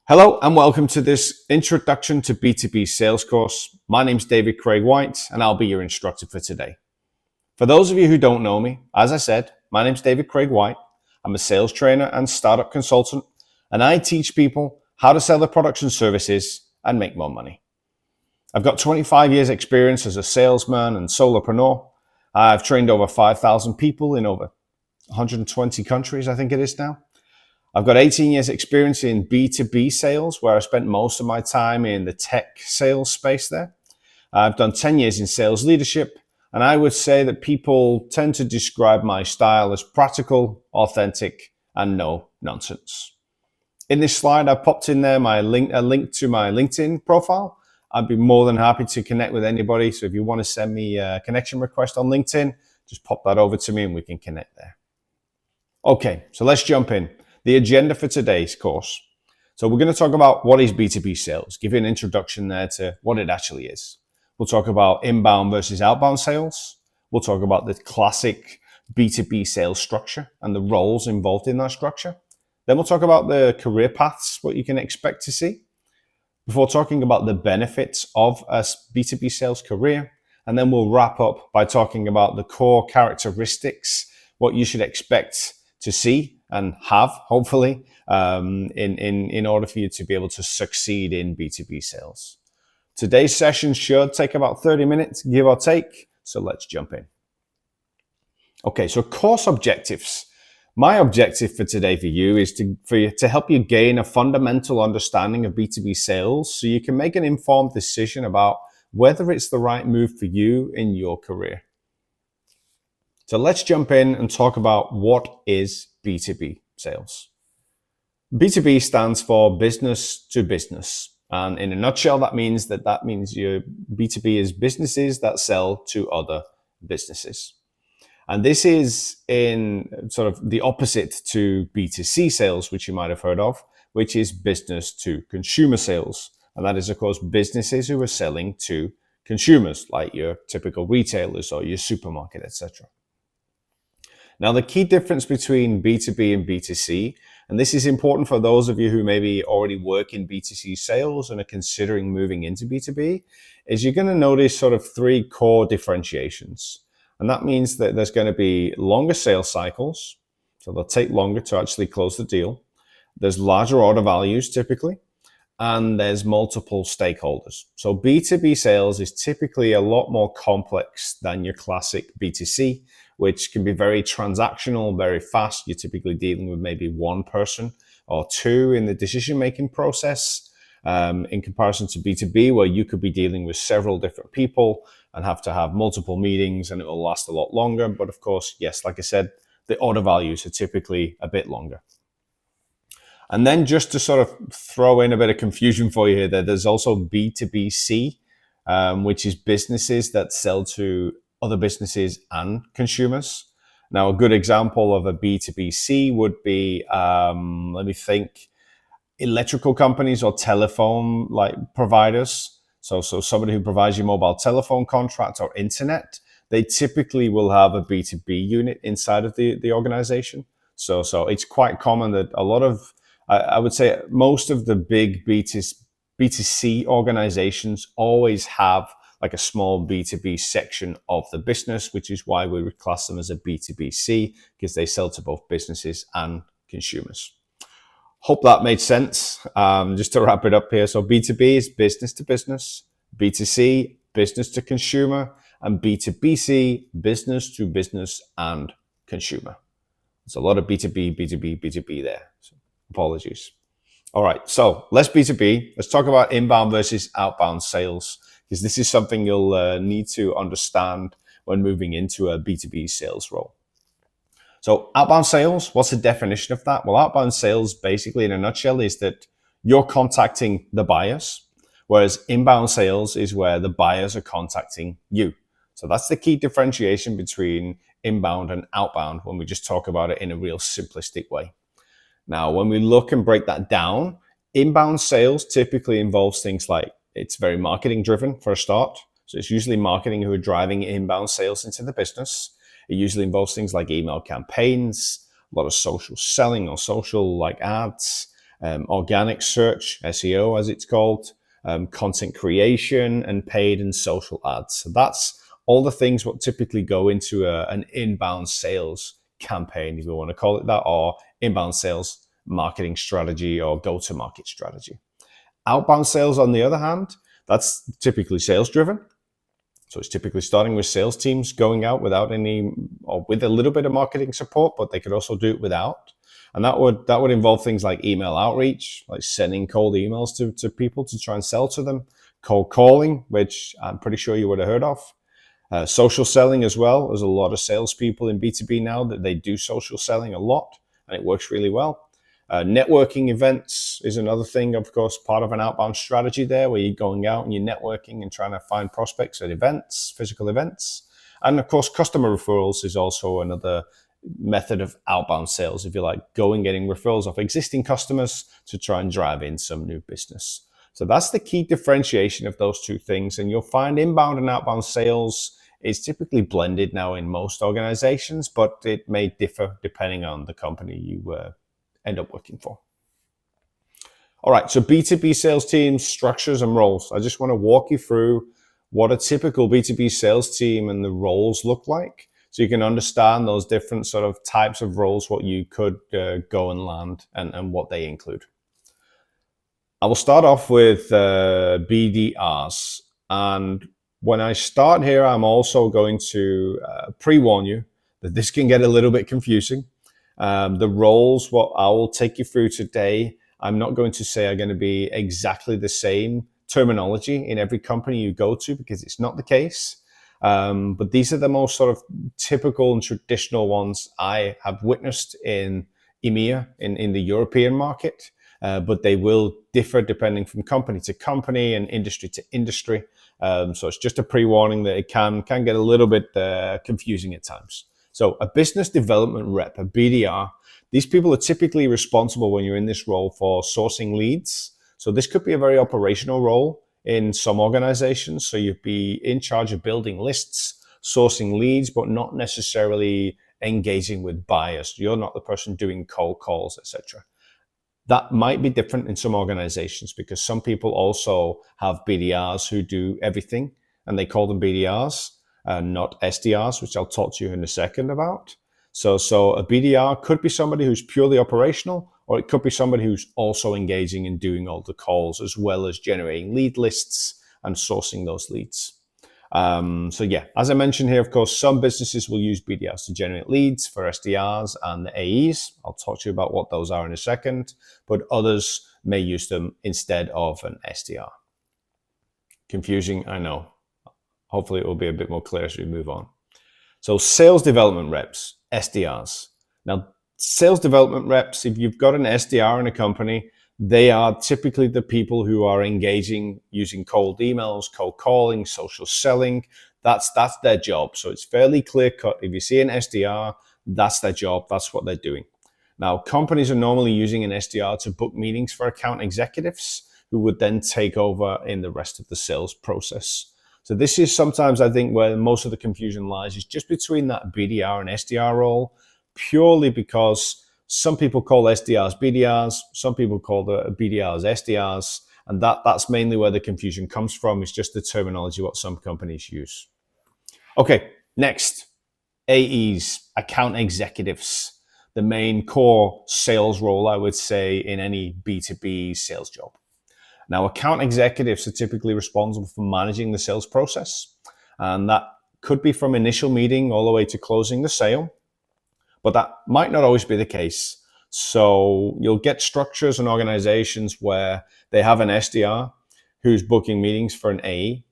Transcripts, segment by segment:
Hello and welcome to this Introduction to B2B Sales course. My name's David Craig White and I'll be your instructor for today. For those of you who don't know me, as I said, my name's David Craig White. I'm a sales trainer and startup consultant, and I teach people how to sell their products and services and make more money. I've got 25 years experience as a salesman and solopreneur. I've trained over 5,000 people in over 120 countries, I think it is now. I've got 18 years experience in B2B sales, where I spent most of my time in the tech sales space there. I've done 10 years in sales leadership, and I would say that people tend to describe my style as practical, authentic, and no nonsense. In this slide, I've popped in there a link to my LinkedIn profile. I'd be more than happy to connect with anybody. So if you want to send me a connection request on LinkedIn, just pop that over to me and we can connect there. Okay, so let's jump in. The agenda for today's course. So we're going to talk about what is B2B sales, give you an introduction there to what it actually is. We'll talk about inbound versus outbound sales. We'll talk about the classic B2B sales structure and the roles involved in that structure. Then we'll talk about the career paths, what you can expect to see, before talking about the benefits of a B2B sales career. And then we'll wrap up by talking about the core characteristics, what you should expect to see and have, hopefully, in order for you to be able to succeed in B2B sales. Today's session should take about 30 minutes, give or take. So let's jump in. Okay, so course objectives. My objective for today for you is to help you gain a fundamental understanding of B2B sales so you can make an informed decision about whether it's the right move for you in your career. So let's jump in and talk about what is B2B sales. B2B stands for business to business. And in a nutshell, that means your B2B is businesses that sell to other businesses. And this is in sort of the opposite to B2C sales, which you might have heard of, which is business to consumer sales. And that is, of course, businesses who are selling to consumers, like your typical retailers or your supermarket, etc. Now, the key difference between B2B and B2C, and this is important for those of you who maybe already work in B2C sales and are considering moving into B2B, is you're going to notice sort of three core differentiations. And that means that there's going to be longer sales cycles, so they'll take longer to actually close the deal. There's larger order values typically, and there's multiple stakeholders. So B2B sales is typically a lot more complex than your classic B2C, which can be very transactional, very fast. You're typically dealing with maybe one person or two in the decision-making process, in comparison to B2B, where you could be dealing with several different people and have to have multiple meetings, and it will last a lot longer. But of course, yes, like I said, the order values are typically a bit longer. And then just to sort of throw in a bit of confusion for you here, there's also B2BC, which is businesses that sell to other businesses and consumers. Now, a good example of a B2BC would be, let me think, electrical companies or telephone like providers. So somebody who provides you mobile telephone contract or internet, they typically will have a B2B unit inside of the organization. So it's quite common that a lot of, I would say most of the big B2C organizations always have like a small B2B section of the business, which is why we would class them as a B2BC, because they sell to both businesses and consumers. Hope that made sense. Just to wrap it up here. So B2B is business to business, B2C, business to consumer, and B2BC, business to business and consumer. There's a lot of B2B, B2B, B2B there. So apologies. All right, so let's B2B. Let's talk about inbound versus outbound sales, because this is something you'll need to understand when moving into a B2B sales role. So outbound sales, what's the definition of that? Well, outbound sales, basically in a nutshell, is that you're contacting the buyers, whereas inbound sales is where the buyers are contacting you. So that's the key differentiation between inbound and outbound when we just talk about it in a real simplistic way. Now, when we look and break that down, inbound sales typically involves things like, it's very marketing driven for a start. So it's usually marketing who are driving inbound sales into the business. It usually involves things like email campaigns, a lot of social selling or social like ads. organic search, SEO as it's called, content creation, and paid and social ads. So that's all the things what typically go into an inbound sales campaign, if you want to call it that, or inbound sales marketing strategy or go-to-market strategy. Outbound sales, on the other hand, that's typically sales driven. So it's typically starting with sales teams going out without any, or with a little bit of marketing support, but they could also do it without. And that would involve things like email outreach, like sending cold emails to people to try and sell to them, cold calling, which I'm pretty sure you would have heard of. Social selling as well. There's a lot of salespeople in B2B now that they do social selling a lot, and it works really well. Networking events is another thing, of course, part of an outbound strategy there, where you're going out and you're networking and trying to find prospects at events, physical events. And of course, customer referrals is also another method of outbound sales, if you like, getting referrals of existing customers to try and drive in some new business. So that's the key differentiation of those two things. And you'll find inbound and outbound sales is typically blended now in most organizations, but it may differ depending on the company you end up working for. All right, so B2B sales teams, structures, and roles. I just want to walk you through what a typical B2B sales team and the roles look like, so you can understand those different sort of types of roles, what you could go and land, and what they include. I will start off with BDRs. And when I start here, I'm also going to pre-warn you that this can get a little bit confusing. The roles, what I will take you through today, I'm not going to say are going to be exactly the same terminology in every company you go to, because it's not the case. But these are the most sort of typical and traditional ones I have witnessed in EMEA, in the European market. But they will differ depending from company to company and industry to industry. So it's just a pre-warning that it can get a little bit confusing at times. So a business development rep, a BDR, these people are typically responsible when you're in this role for sourcing leads. So this could be a very operational role in some organizations. So you'd be in charge of building lists, sourcing leads, but not necessarily engaging with buyers. You're not the person doing cold calls, etc. That might be different in some organizations, because some people also have BDRs who do everything, and they call them BDRs, not SDRs, which I'll talk to you in a second about. So a BDR could be somebody who's purely operational, or it could be somebody who's also engaging and doing all the calls, as well as generating lead lists and sourcing those leads. So yeah, as I mentioned here, of course, some businesses will use BDRs to generate leads for SDRs and the AEs. I'll talk to you about what those are in a second, but others may use them instead of an SDR. Confusing, I know. Hopefully it will be a bit more clear as we move on. So sales development reps, SDRs. Now, sales development reps, if you've got an SDR in a company, they are typically the people who are engaging using cold emails, cold calling, social selling. That's their job. So it's fairly clear cut. If you see an SDR, that's their job. That's what they're doing. Now, companies are normally using an SDR to book meetings for account executives who would then take over in the rest of the sales process. So this is sometimes, I think, where most of the confusion lies, is just between that BDR and SDR role, purely because some people call SDRs BDRs, some people call the BDRs SDRs, and that's mainly where the confusion comes from. It's just the terminology what some companies use. Okay, next, AEs, account executives, the main core sales role, I would say, in any B2B sales job. Now, account executives are typically responsible for managing the sales process, and that could be from initial meeting all the way to closing the sale. But that might not always be the case. So you'll get structures and organizations where they have an SDR who's booking meetings for an AE,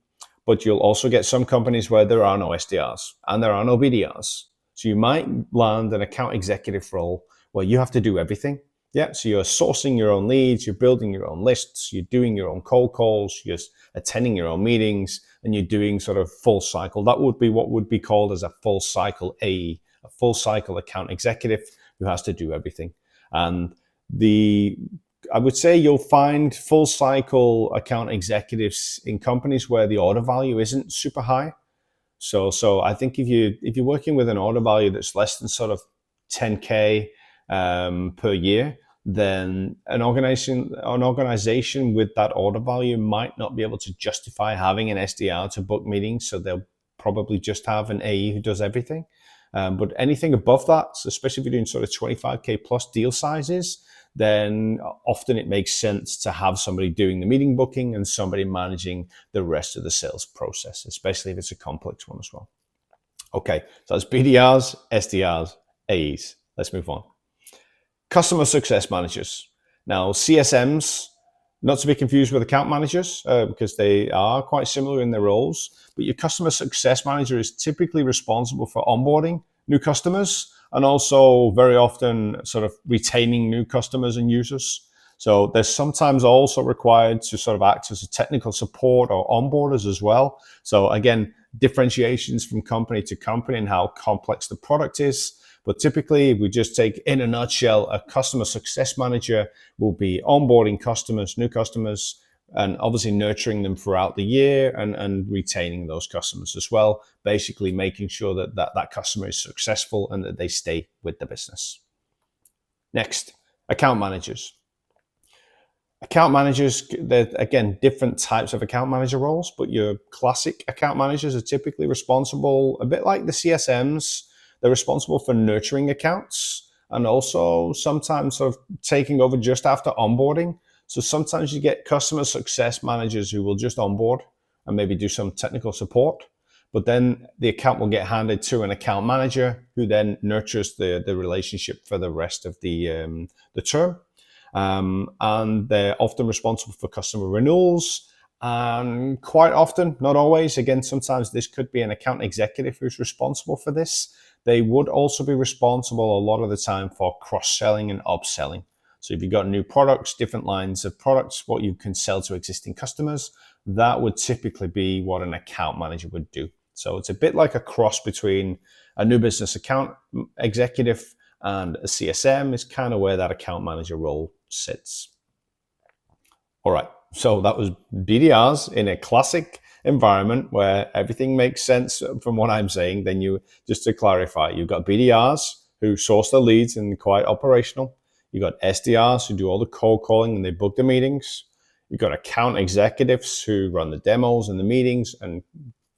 but you'll also get some companies where there are no SDRs and there are no BDRs. So you might land an account executive role where you have to do everything. Yeah, so you're sourcing your own leads, you're building your own lists, you're doing your own cold calls, you're attending your own meetings, and you're doing sort of full cycle. That would be what would be called as a full cycle AE. A full cycle account executive who has to do everything. And I would say you'll find full cycle account executives in companies where the order value isn't super high. So I think if you're working with an order value that's less than sort of 10K per year, then an organization with that order value might not be able to justify having an SDR to book meetings, so they'll probably just have an AE who does everything. But anything above that, so especially if you're doing sort of 25K plus deal sizes, then often it makes sense to have somebody doing the meeting booking and somebody managing the rest of the sales process, especially if it's a complex one as well. Okay, so that's BDRs, SDRs, AEs. Let's move on. Customer success managers. Now, CSMs, not to be confused with account managers, because they are quite similar in their roles, but your customer success manager is typically responsible for onboarding new customers and also very often sort of retaining new customers and users. So they're sometimes also required to sort of act as a technical support or onboarders as well. So again, differentiations from company to company and how complex the product is. But typically, if we just take in a nutshell, a customer success manager will be onboarding customers, new customers, and obviously nurturing them throughout the year and retaining those customers as well, basically making sure that customer is successful and that they stay with the business. Next, account managers. Account managers, they're, again, different types of account manager roles, but your classic account managers are typically responsible, a bit like the CSMs, they're responsible for nurturing accounts and also sometimes sort of taking over just after onboarding. So sometimes you get customer success managers who will just onboard and maybe do some technical support, but then the account will get handed to an account manager who then nurtures the relationship for the rest of the term. And they're often responsible for customer renewals. And quite often, not always, again, sometimes this could be an account executive who's responsible for this. They would also be responsible a lot of the time for cross-selling and upselling. So if you've got new products, different lines of products, what you can sell to existing customers, that would typically be what an account manager would do. So it's a bit like a cross between a new business account executive and a CSM is kind of where that account manager role sits. All right, so that was BDRs in a classic environment where everything makes sense from what I'm saying. Then just to clarify, you've got BDRs who source the leads and quite operational. You've got SDRs who do all the cold calling and they book the meetings. You've got account executives who run the demos and the meetings and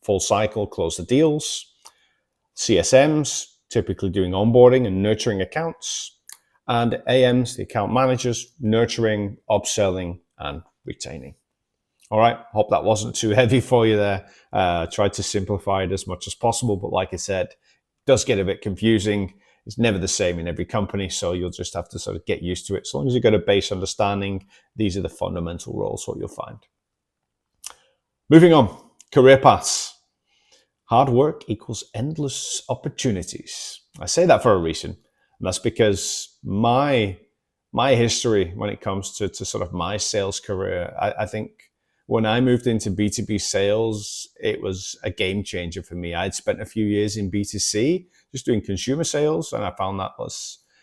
full cycle close the deals. CSMs, typically doing onboarding and nurturing accounts. And AMs, the account managers, nurturing, upselling, and retaining. All right, hope that wasn't too heavy for you there. Tried to simplify it as much as possible, but like I said, it does get a bit confusing. It's never the same in every company, so you'll just have to sort of get used to it. As long as you've got a base understanding, these are the fundamental roles, what you'll find. Moving on, career paths. Hard work equals endless opportunities. I say that for a reason, and that's because my history when it comes to sort of my sales career, I think when I moved into B2B sales, it was a game changer for me. I'd spent a few years in B2C, just doing consumer sales, and I found that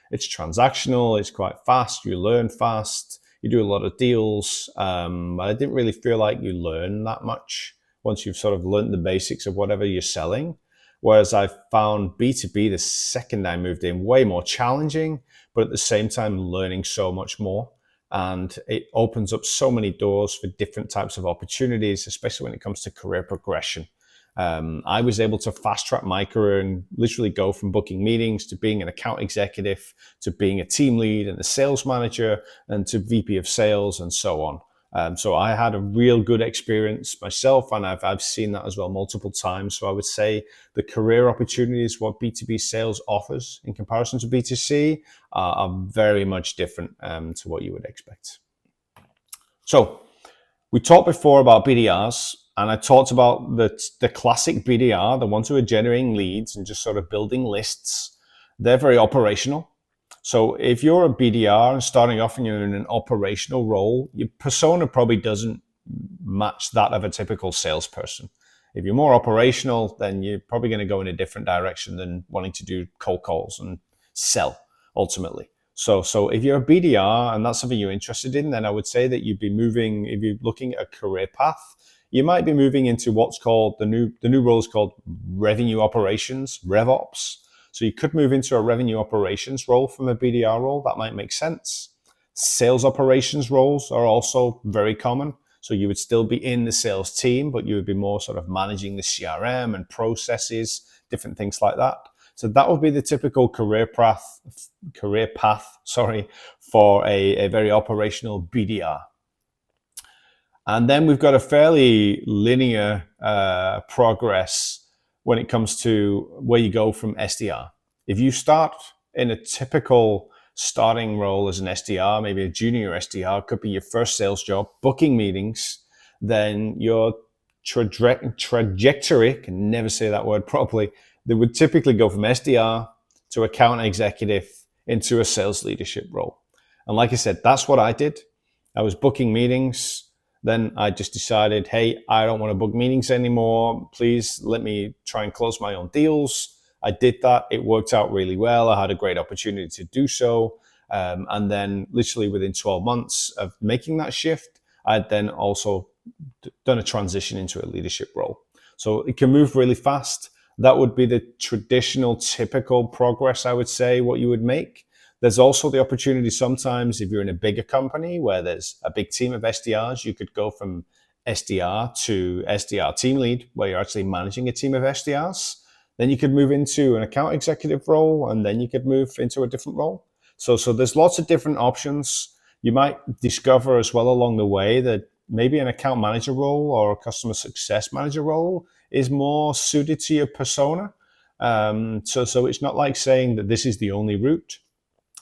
it's transactional, it's quite fast, you learn fast, you do a lot of deals. I didn't really feel like you learn that much once you've sort of learned the basics of whatever you're selling. Whereas I found B2B the second I moved in way more challenging, but at the same time learning so much more. And it opens up so many doors for different types of opportunities, especially when it comes to career progression. I was able to fast track my career and literally go from booking meetings to being an account executive to being a team lead and a sales manager and to VP of sales and so on. So I had a real good experience myself, and I've seen that as well multiple times. So I would say the career opportunities, what B2B sales offers in comparison to B2C, are very much different to what you would expect. So we talked before about BDRs, and I talked about the classic BDR, the ones who are generating leads and just sort of building lists. They're very operational. So if you're a BDR and starting off and you're in an operational role, your persona probably doesn't match that of a typical salesperson. If you're more operational, then you're probably going to go in a different direction than wanting to do cold calls and sell ultimately. So if you're a BDR and that's something you're interested in, then I would say that you'd be moving, if you're looking at a career path, you might be moving into what's called the new role is called revenue operations, RevOps. So you could move into a revenue operations role from a BDR role. That might make sense. Sales operations roles are also very common. So you would still be in the sales team, but you would be more sort of managing the CRM and processes, different things like that. So that would be the typical career path, for a very operational BDR. And then we've got a fairly linear progress when it comes to where you go from SDR. If you start in a typical starting role as an SDR, maybe a junior SDR, could be your first sales job, booking meetings, then your trajectory, can never say that word properly, they would typically go from SDR to account executive into a sales leadership role. And like I said, that's what I did. I was booking meetings. Then I just decided, hey, I don't want to book meetings anymore. Please let me try and close my own deals. I did that. It worked out really well. I had a great opportunity to do so. And then literally within 12 months of making that shift, I had then also done a transition into a leadership role. So it can move really fast. That would be the traditional, typical progress, I would say, what you would make. There's also the opportunity sometimes if you're in a bigger company where there's a big team of SDRs, you could go from SDR to SDR team lead, where you're actually managing a team of SDRs. Then you could move into an account executive role, and then you could move into a different role. So there's lots of different options. You might discover as well along the way that maybe an account manager role or a customer success manager role is more suited to your persona. So it's not like saying that this is the only route.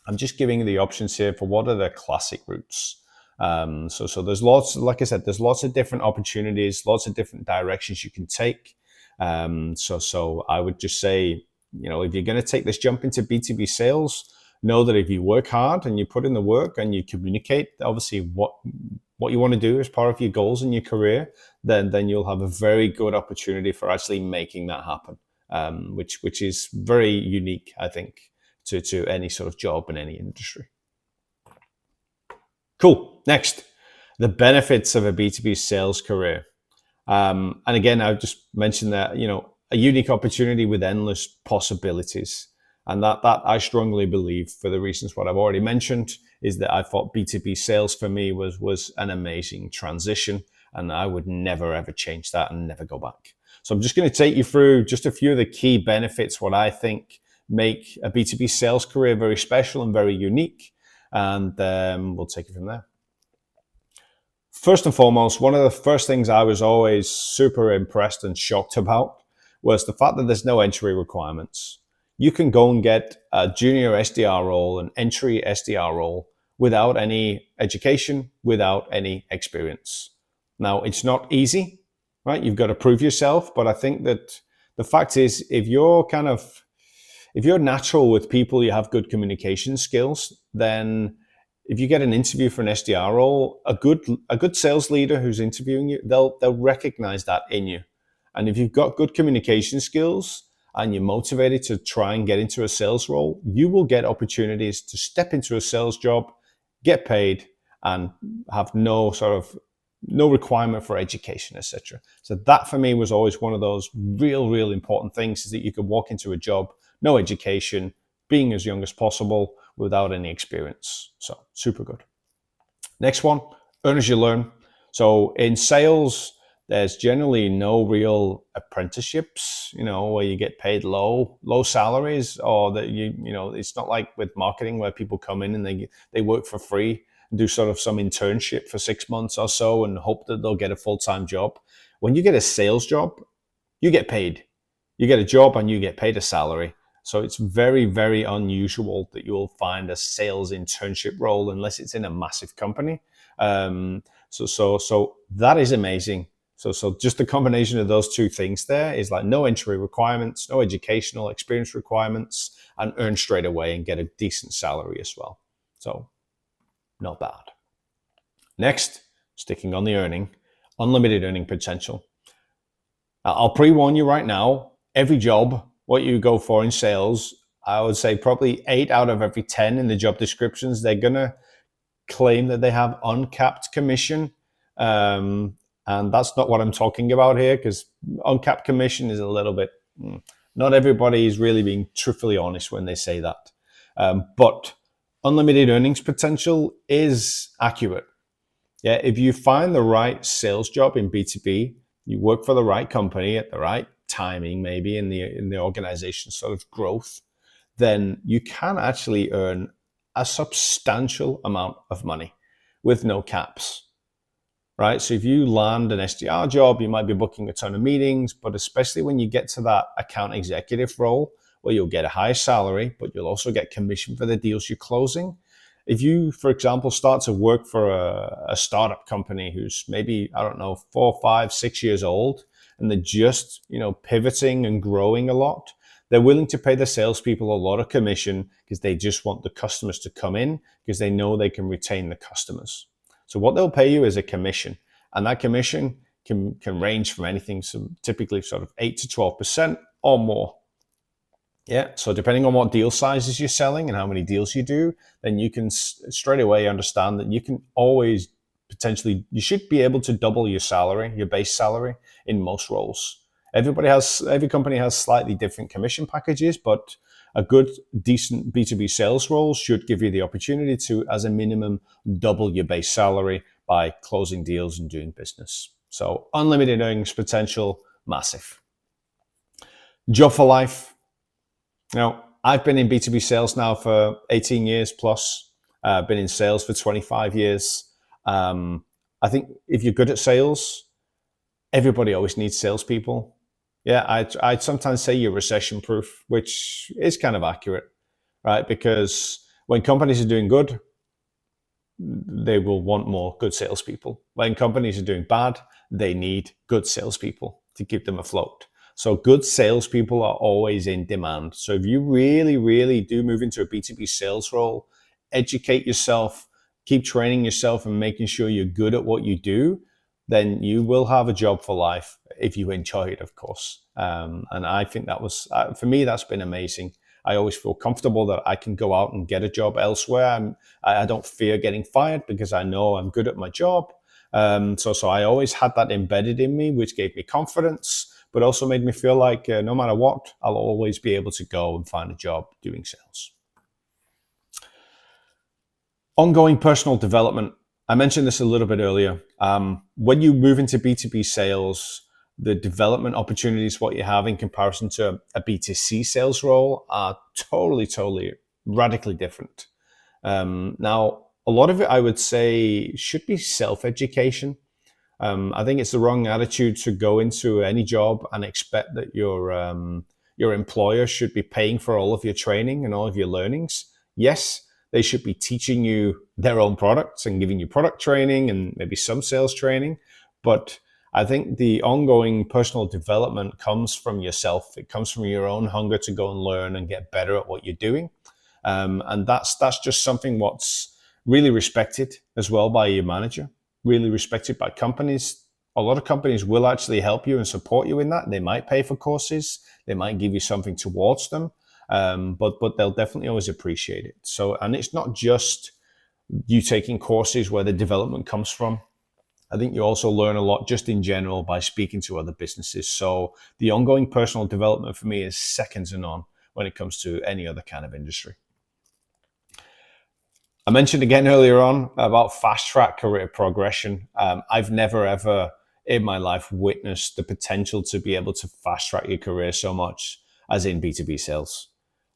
I'm just giving the options here for what are the classic routes. So there's lots, like I said, there's lots of different opportunities, lots of different directions you can take. So I would just say, if you're going to take this jump into B2B sales, know that if you work hard and you put in the work and you communicate, obviously what you want to do as part of your goals in your career, then you'll have a very good opportunity for actually making that happen, which is very unique, I think, to any sort of job in any industry. Cool. Next, the benefits of a B2B sales career. And again, I've just mentioned that, a unique opportunity with endless possibilities. And that I strongly believe, for the reasons what I've already mentioned, is that I thought B2B sales for me was an amazing transition. And I would never, ever change that and never go back. So I'm just going to take you through just a few of the key benefits, what I think make a B2B sales career very special and very unique. And we'll take it from there. First and foremost, one of the first things I was always super impressed and shocked about was the fact that there's no entry requirements. You can go and get a junior SDR role, an entry SDR role, without any education, without any experience. Now, it's not easy, right? You've got to prove yourself, but I think that the fact is, if you're natural with people, you have good communication skills, then if you get an interview for an SDR role, a good sales leader who's interviewing you, they'll recognize that in you. And if you've got good communication skills and you're motivated to try and get into a sales role, you will get opportunities to step into a sales job, get paid, and have no requirement for education, etc. So that for me was always one of those real important things, is that you could walk into a job, no education, being as young as possible without any experience. So super good. Next one, earn as you learn. So in sales, there's generally no real apprenticeships, where you get paid low salaries, or that it's not like with marketing where people come in and they work for free, do sort of some internship for 6 months or so and hope that they'll get a full-time job. When you get a sales job, you get paid. You get a job and you get paid a salary. So it's very, very unusual that you'll find a sales internship role unless it's in a massive company. So that is amazing. So just the combination of those two things there is like no entry requirements, no educational experience requirements, and earn straight away and get a decent salary as well. So not bad. Next, sticking on the earning, unlimited earning potential. I'll pre-warn you right now, every job, what you go for in sales, I would say probably 8 out of every 10 in the job descriptions, they're going to claim that they have uncapped commission. And that's not what I'm talking about here, because uncapped commission is a little bit, not everybody is really being truthfully honest when they say that. But unlimited earnings potential is accurate. Yeah, if you find the right sales job in B2B, you work for the right company at the right timing, maybe in the organization sort of growth, then you can actually earn a substantial amount of money with no caps, right? So if you land an SDR job, you might be booking a ton of meetings, but especially when you get to that account executive role where you'll get a high salary, but you'll also get commission for the deals you're closing. If you, for example, start to work for a startup company who's maybe, I don't know, 4, 5, 6 years old, and they're just, pivoting and growing a lot, they're willing to pay the salespeople a lot of commission because they just want the customers to come in because they know they can retain the customers. So what they'll pay you is a commission, and that commission can range from anything, so typically sort of 8 to 12% or more. Yeah, so depending on what deal sizes you're selling and how many deals you do, then you can straight away understand that you can always you should be able to double your salary, your base salary in most roles. Every company has slightly different commission packages, but a good, decent B2B sales role should give you the opportunity to, as a minimum, double your base salary by closing deals and doing business. So unlimited earnings potential, massive. Job for life. Now, I've been in B2B sales now for 18 years plus. Been in sales for 25 years. I think if you're good at sales, everybody always needs salespeople. Yeah, I'd sometimes say you're recession proof, which is kind of accurate, right? Because when companies are doing good, they will want more good salespeople. When companies are doing bad, they need good salespeople to keep them afloat. So good salespeople are always in demand. So if you really, really do move into a B2B sales role, educate yourself, keep training yourself and making sure you're good at what you do, then you will have a job for life if you enjoy it, of course. And I think that was, for me, that's been amazing. I always feel comfortable that I can go out and get a job elsewhere. I don't fear getting fired because I know I'm good at my job. So I always had that embedded in me, which gave me confidence, but also made me feel like no matter what, I'll always be able to go and find a job doing sales. Ongoing personal development. I mentioned this a little bit earlier. When you move into B2B sales, the development opportunities, what you have in comparison to a B2C sales role, are totally radically different. Now, a lot of it, I would say, should be self-education. I think it's the wrong attitude to go into any job and expect that your employer should be paying for all of your training and all of your learnings. Yes, they should be teaching you their own products and giving you product training and maybe some sales training. But I think the ongoing personal development comes from yourself. It comes from your own hunger to go and learn and get better at what you're doing. And that's just something what's really respected as well by your manager, really respected by companies. A lot of companies will actually help you and support you in that. They might pay for courses. They might give you something towards them. But they'll definitely always appreciate it. So, and it's not just you taking courses where the development comes from. I think you also learn a lot just in general by speaking to other businesses. So the ongoing personal development for me is second to none when it comes to any other kind of industry. I mentioned again earlier on about fast track career progression. I've never ever in my life witnessed the potential to be able to fast track your career so much as in B2B sales.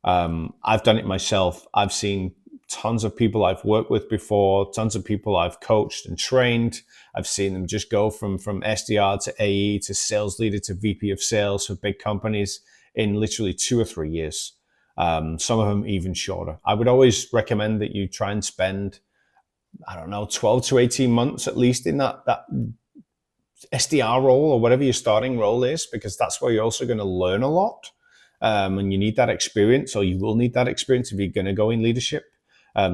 I've done it myself. I've seen tons of people I've worked with before, tons of people I've coached and trained. I've seen them just go from SDR to AE to sales leader to VP of sales for big companies in literally 2 or 3 years. Some of them even shorter. I would always recommend that you try and spend, 12 to 18 months at least in that SDR role or whatever your starting role is, because that's where you're also going to learn a lot. And you need that experience, or you will need that experience if you're going to go in leadership.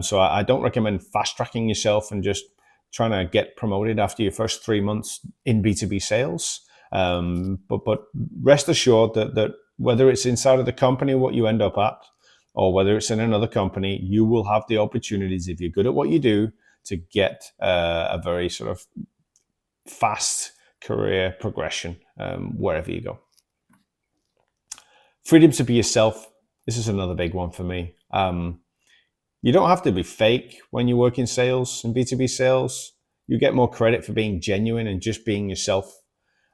So I don't recommend fast tracking yourself and just trying to get promoted after your first 3 months in B2B sales. But rest assured that whether it's inside of the company, what you end up at, or whether it's in another company, you will have the opportunities, if you're good at what you do, to get a very sort of fast career progression wherever you go. Freedom to be yourself. This is another big one for me. You don't have to be fake when you work in sales and B2B sales. You get more credit for being genuine and just being yourself.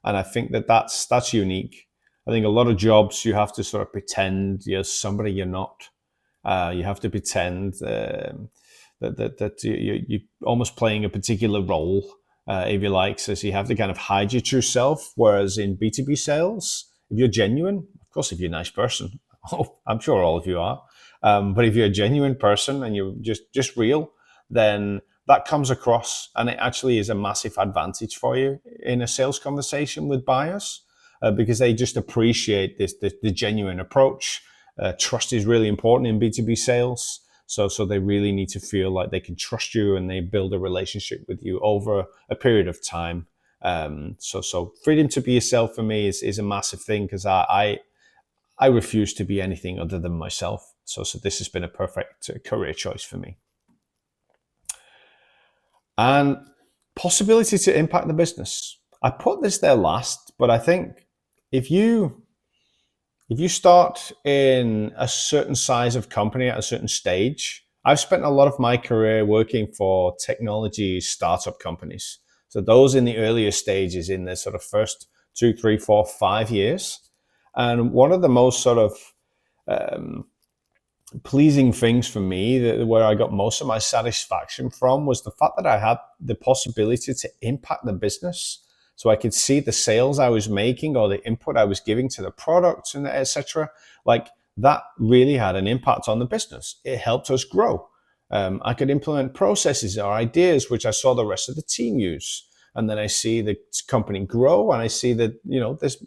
And I think that that's unique. I think a lot of jobs you have to sort of pretend you're somebody you're not. You have to pretend that you're almost playing a particular role, if you like. So you have to kind of hide your true self. Whereas in B2B sales, if you're genuine, of course, if you're a nice person, oh, I'm sure all of you are. But if you're a genuine person and you're just real, then that comes across, and it actually is a massive advantage for you in a sales conversation with buyers, because they just appreciate the genuine approach. Trust is really important in B2B sales. So they really need to feel like they can trust you and they build a relationship with you over a period of time. So freedom to be yourself for me is a massive thing, because I refuse to be anything other than myself. So this has been a perfect career choice for me. And possibility to impact the business. I put this there last, but I think if you start in a certain size of company at a certain stage, I've spent a lot of my career working for technology startup companies. So those in the earlier stages, in the sort of first 2, 3, 4, 5 years. And one of the most sort of pleasing things for me, where I got most of my satisfaction from, was the fact that I had the possibility to impact the business. So I could see the sales I was making or the input I was giving to the products and etc. Like that really had an impact on the business. It helped us grow. I could implement processes or ideas which I saw the rest of the team use. And then I see the company grow, and I see that,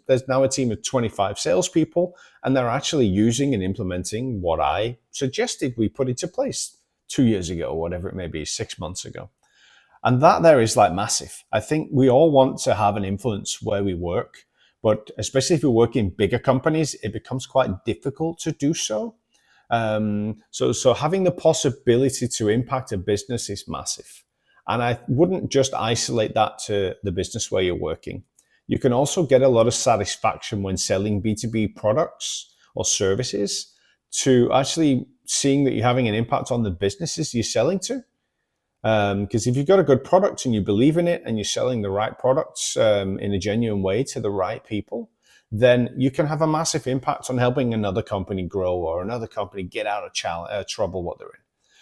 there's now a team of 25 salespeople, and they're actually using and implementing what I suggested we put into place 2 years ago, or whatever it may be, 6 months ago. And that there is like massive. I think we all want to have an influence where we work, but especially if you work in bigger companies, it becomes quite difficult to do so. So having the possibility to impact a business is massive. And I wouldn't just isolate that to the business where you're working. You can also get a lot of satisfaction when selling B2B products or services, to actually seeing that you're having an impact on the businesses you're selling to. Because if you've got a good product and you believe in it and you're selling the right products in a genuine way to the right people, then you can have a massive impact on helping another company grow or another company get out of trouble what they're in.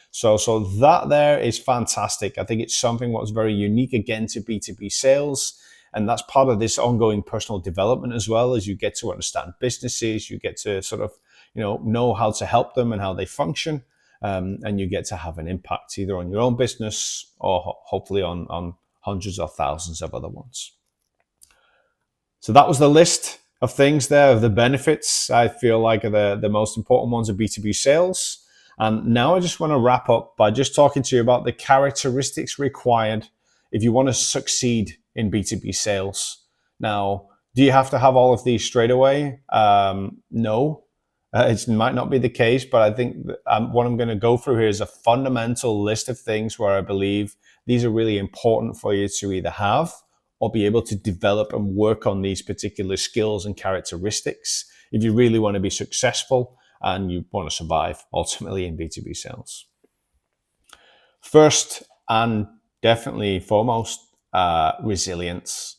So that there is fantastic. I think it's something what's very unique again to B2B sales. And that's part of this ongoing personal development as well, as you get to understand businesses, you get to sort of, know how to help them and how they function. And you get to have an impact either on your own business or hopefully on hundreds or thousands of other ones. So that was the list of things there, of the benefits I feel like are the most important ones of B2B sales. And now I just want to wrap up by just talking to you about the characteristics required if you want to succeed in B2B sales. Now, do you have to have all of these straight away? No. It might not be the case, but I think what I'm going to go through here is a fundamental list of things where I believe these are really important for you to either have or be able to develop and work on these particular skills and characteristics if you really want to be successful and you want to survive ultimately in B2B sales. First and definitely foremost, resilience.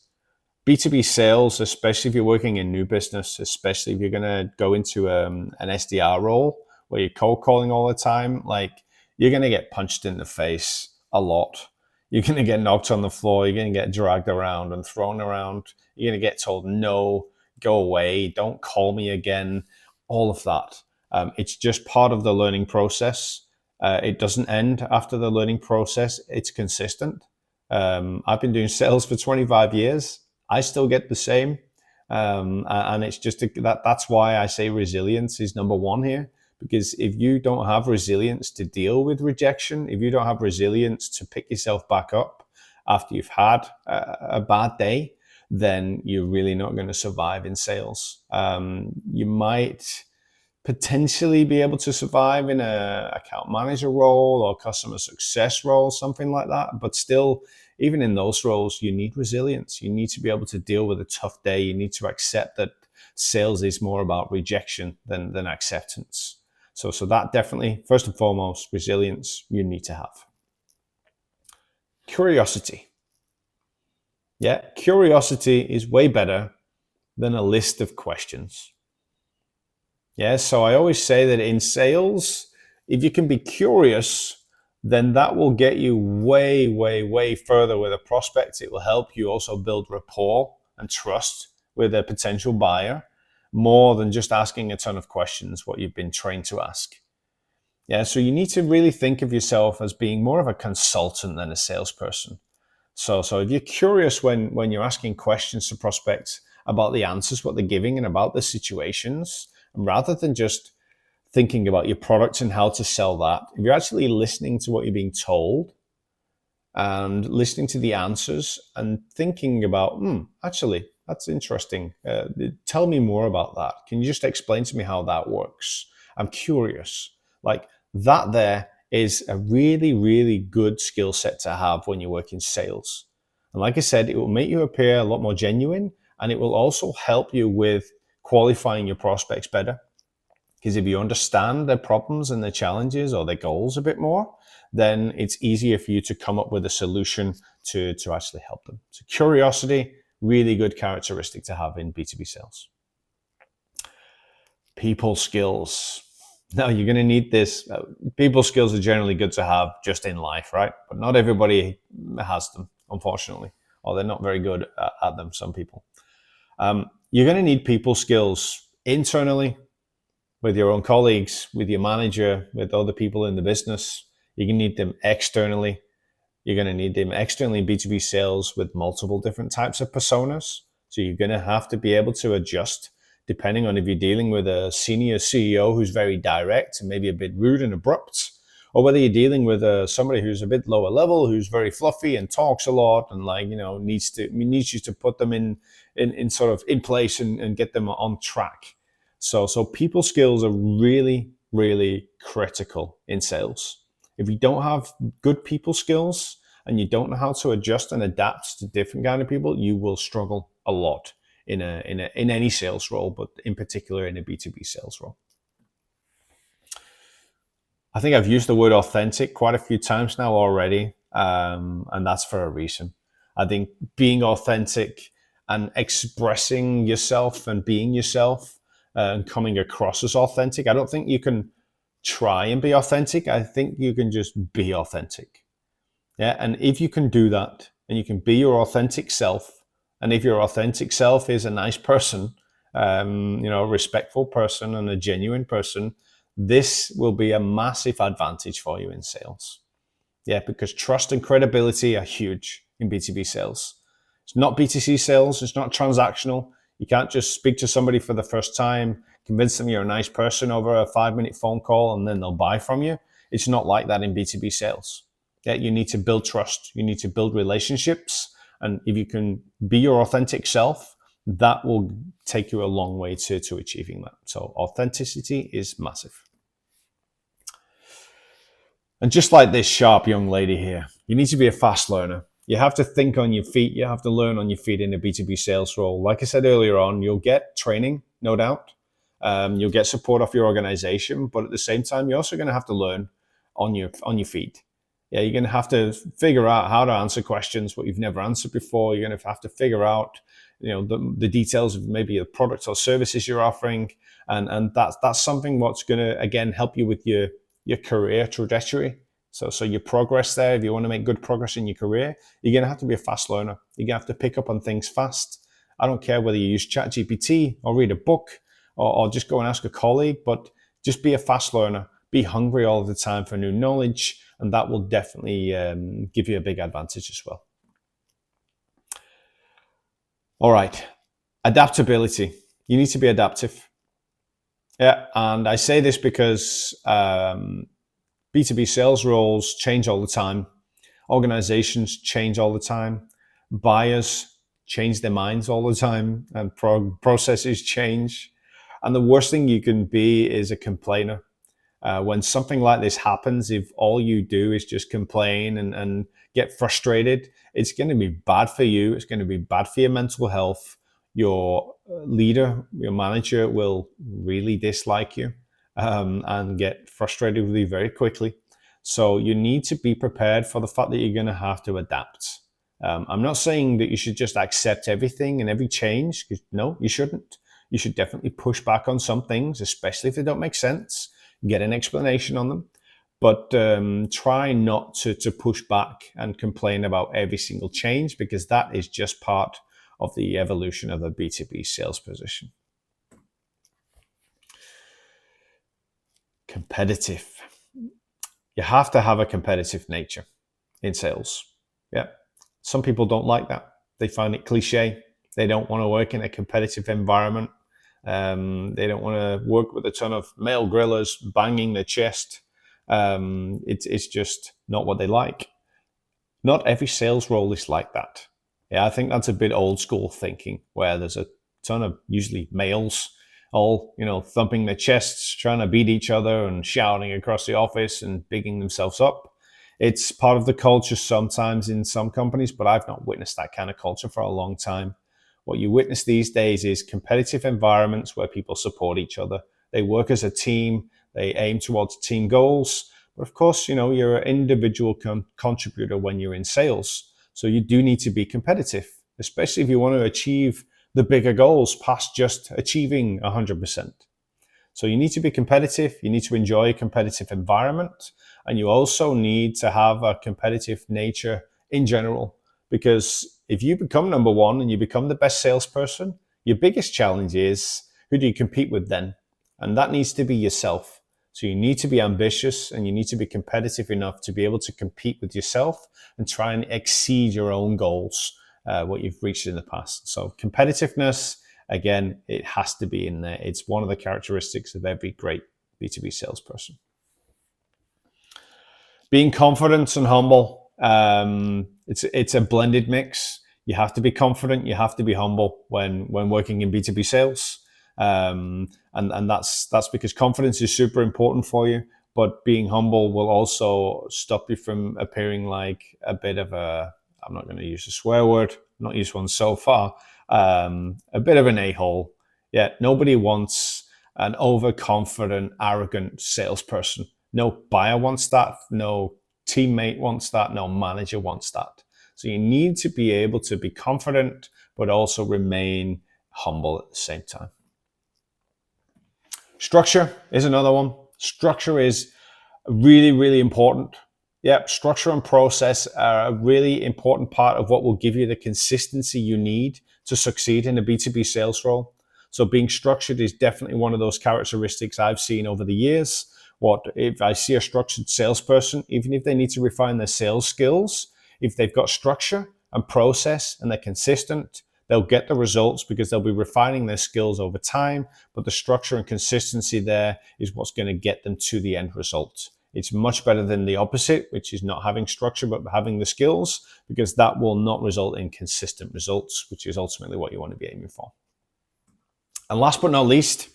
B2B sales, especially if you're working in new business, especially if you're going to go into an SDR role where you're cold calling all the time, like you're going to get punched in the face a lot. You're going to get knocked on the floor. You're going to get dragged around and thrown around. You're going to get told, no, go away, don't call me again, all of that. It's just part of the learning process. It doesn't end after the learning process. It's consistent. I've been doing sales for 25 years. I still get the same. And it's just that's why I say resilience is number one here. Because if you don't have resilience to deal with rejection, if you don't have resilience to pick yourself back up after you've had a bad day, then you're really not going to survive in sales. You might potentially be able to survive in a account manager role or customer success role, something like that. But still, even in those roles, you need resilience. You need to be able to deal with a tough day. You need to accept that sales is more about rejection than acceptance. So that definitely, first and foremost, resilience you need to have. Curiosity. Yeah, curiosity is way better than a list of questions. Yeah, so I always say that in sales, if you can be curious, then that will get you way, way, way further with a prospect. It will help you also build rapport and trust with a potential buyer more than just asking a ton of questions, what you've been trained to ask. Yeah, so you need to really think of yourself as being more of a consultant than a salesperson. So if you're curious when you're asking questions to prospects about the answers, what they're giving, and about the situations, rather than just thinking about your product and how to sell that, if you're actually listening to what you're being told and listening to the answers and thinking about, actually, that's interesting. Tell me more about that. Can you just explain to me how that works? I'm curious. Like that there is a really, really good skill set to have when you work in sales. And like I said, it will make you appear a lot more genuine, and it will also help you with qualifying your prospects better. Because if you understand their problems and their challenges or their goals a bit more, then it's easier for you to come up with a solution to actually help them. So curiosity, really good characteristic to have in B2B sales. People skills. Now you're going to need this. People skills are generally good to have just in life, right? But not everybody has them, unfortunately, or they're not very good at them, some people. You're going to need people skills internally, with your own colleagues, with your manager, with other people in the business. You can need them externally. You're going to need them externally in B2B sales with multiple different types of personas. So you're going to have to be able to adjust depending on if you're dealing with a senior CEO who's very direct and maybe a bit rude and abrupt, or whether you're dealing with somebody who's a bit lower level, who's very fluffy and talks a lot and needs you to put them in sort of in place and get them on track. So people skills are really, really critical in sales. If you don't have good people skills and you don't know how to adjust and adapt to different kind of people, you will struggle a lot in any sales role, but in particular in a B2B sales role. I think I've used the word authentic quite a few times now already, and that's for a reason. I think being authentic and expressing yourself and being yourself and coming across as authentic. I don't think you can try and be authentic. I think you can just be authentic. Yeah, and if you can do that and you can be your authentic self, and if your authentic self is a nice person, a respectful person and a genuine person, this will be a massive advantage for you in sales. Yeah, because trust and credibility are huge in B2B sales. It's not B2C sales. It's not transactional. You can't just speak to somebody for the first time, convince them you're a nice person over a 5-minute phone call, and then they'll buy from you. It's not like that in B2B sales. Yeah, you need to build trust. You need to build relationships. And if you can be your authentic self, that will take you a long way to achieving that. So authenticity is massive. And just like this sharp young lady here, you need to be a fast learner. You have to think on your feet. You have to learn on your feet in a B2B sales role. Like I said earlier on, you'll get training, no doubt. You'll get support off your organization, but at the same time, you're also going to have to learn on your feet. Yeah, you're going to have to figure out how to answer questions what you've never answered before. You're going to have to figure out, the details of maybe the products or services you're offering, and that's something what's going to again help you with your career trajectory. So your progress there, if you want to make good progress in your career, you're going to have to be a fast learner. You're going to have to pick up on things fast. I don't care whether you use ChatGPT or read a book or just go and ask a colleague, but just be a fast learner. Be hungry all the time for new knowledge, and that will definitely give you a big advantage as well. All right, adaptability. You need to be adaptive. Yeah, and I say this because B2B sales roles change all the time. Organizations change all the time. Buyers change their minds all the time, and processes change. And the worst thing you can be is a complainer. When something like this happens, if all you do is just complain and get frustrated, it's going to be bad for you. It's going to be bad for your mental health. Your leader, your manager will really dislike you. and get frustrated with you very quickly. So you need to be prepared for the fact that you're going to have to adapt. I'm not saying that you should just accept everything and every change. No, you shouldn't. You should definitely push back on some things, especially if they don't make sense. Get an explanation on them. But try not to push back and complain about every single change, because that is just part of the evolution of a B2B sales position. Competitive. You have to have a competitive nature in sales. Yeah. Some people don't like that. They find it cliche. They don't want to work in a competitive environment. They don't want to work with a ton of male grillers banging their chest. It's just not what they like. Not every sales role is like that. Yeah, I think that's a bit old school thinking, where there's a ton of usually males all, thumping their chests, trying to beat each other and shouting across the office and bigging themselves up. It's part of the culture sometimes in some companies, but I've not witnessed that kind of culture for a long time. What you witness these days is competitive environments where people support each other. They work as a team. They aim towards team goals. But of course, you're an individual contributor when you're in sales. So you do need to be competitive, especially if you want to achieve the bigger goals past just achieving 100%. So you need to be competitive. You need to enjoy a competitive environment. And you also need to have a competitive nature in general. Because if you become number one and you become the best salesperson, your biggest challenge is, who do you compete with then? And that needs to be yourself. So you need to be ambitious and you need to be competitive enough to be able to compete with yourself and try and exceed your own goals, what you've reached in the past. So competitiveness, again, it has to be in there. It's one of the characteristics of every great B2B salesperson. Being confident and humble. It's a blended mix. You have to be confident. You have to be humble when working in B2B sales. And that's because confidence is super important for you. But being humble will also stop you from appearing like a bit of a, I'm not going to use a swear word, not used one so far, a bit of an a-hole. Yeah, nobody wants an overconfident, arrogant salesperson. No buyer wants that. No teammate wants that. No manager wants that. So you need to be able to be confident, but also remain humble at the same time. Structure is another one. Structure is really, really important. Yep, structure and process are a really important part of what will give you the consistency you need to succeed in a B2B sales role. So being structured is definitely one of those characteristics I've seen over the years. What if I see a structured salesperson, even if they need to refine their sales skills, if they've got structure and process and they're consistent, they'll get the results because they'll be refining their skills over time. But the structure and consistency there is what's going to get them to the end result. It's much better than the opposite, which is not having structure, but having the skills, because that will not result in consistent results, which is ultimately what you want to be aiming for. And last but not least,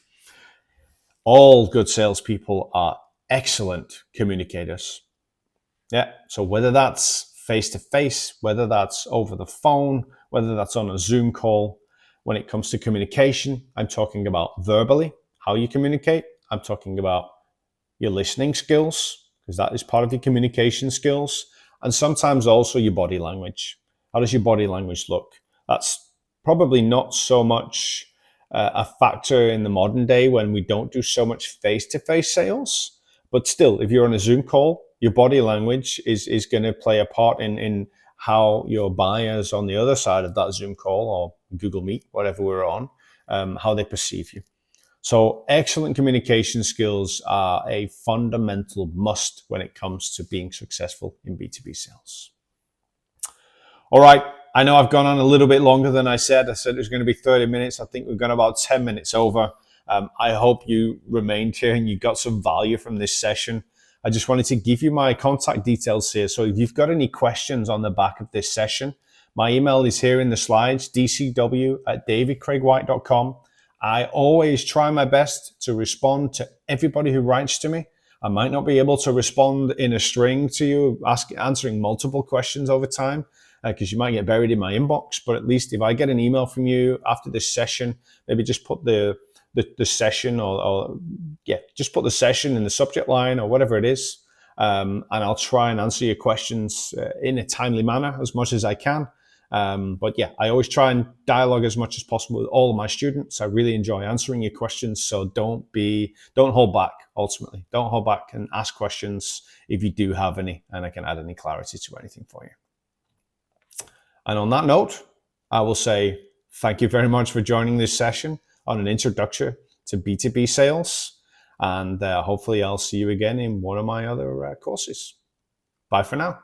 all good salespeople are excellent communicators. Yeah. So whether that's face-to-face, whether that's over the phone, whether that's on a Zoom call, when it comes to communication, I'm talking about verbally, how you communicate. I'm talking about your listening skills, because that is part of your communication skills, and sometimes also your body language. How does your body language look? That's probably not so much a factor in the modern day when we don't do so much face-to-face sales, but still, if you're on a Zoom call, your body language is going to play a part in how your buyers on the other side of that Zoom call or Google Meet, whatever we're on, how they perceive you. So excellent communication skills are a fundamental must when it comes to being successful in B2B sales. All right. I know I've gone on a little bit longer than I said. I said it was going to be 30 minutes. I think we've gone about 10 minutes over. I hope you remained here and you got some value from this session. I just wanted to give you my contact details here. So if you've got any questions on the back of this session, my email is here in the slides, dcw@davidcraigwhite.com. I always try my best to respond to everybody who writes to me. I might not be able to respond in a string to you, answering multiple questions over time, because you might get buried in my inbox. But at least if I get an email from you after this session, maybe just put the the session, or yeah, just put the session in the subject line or whatever it is. And I'll try and answer your questions in a timely manner as much as I can. But yeah, I always try and dialogue as much as possible with all of my students. I really enjoy answering your questions, so don't hold back. Ultimately, don't hold back and ask questions if you do have any, and I can add any clarity to anything for you. And on that note, I will say thank you very much for joining this session on an introduction to B2B sales. And hopefully I'll see you again in one of my other courses. Bye for now.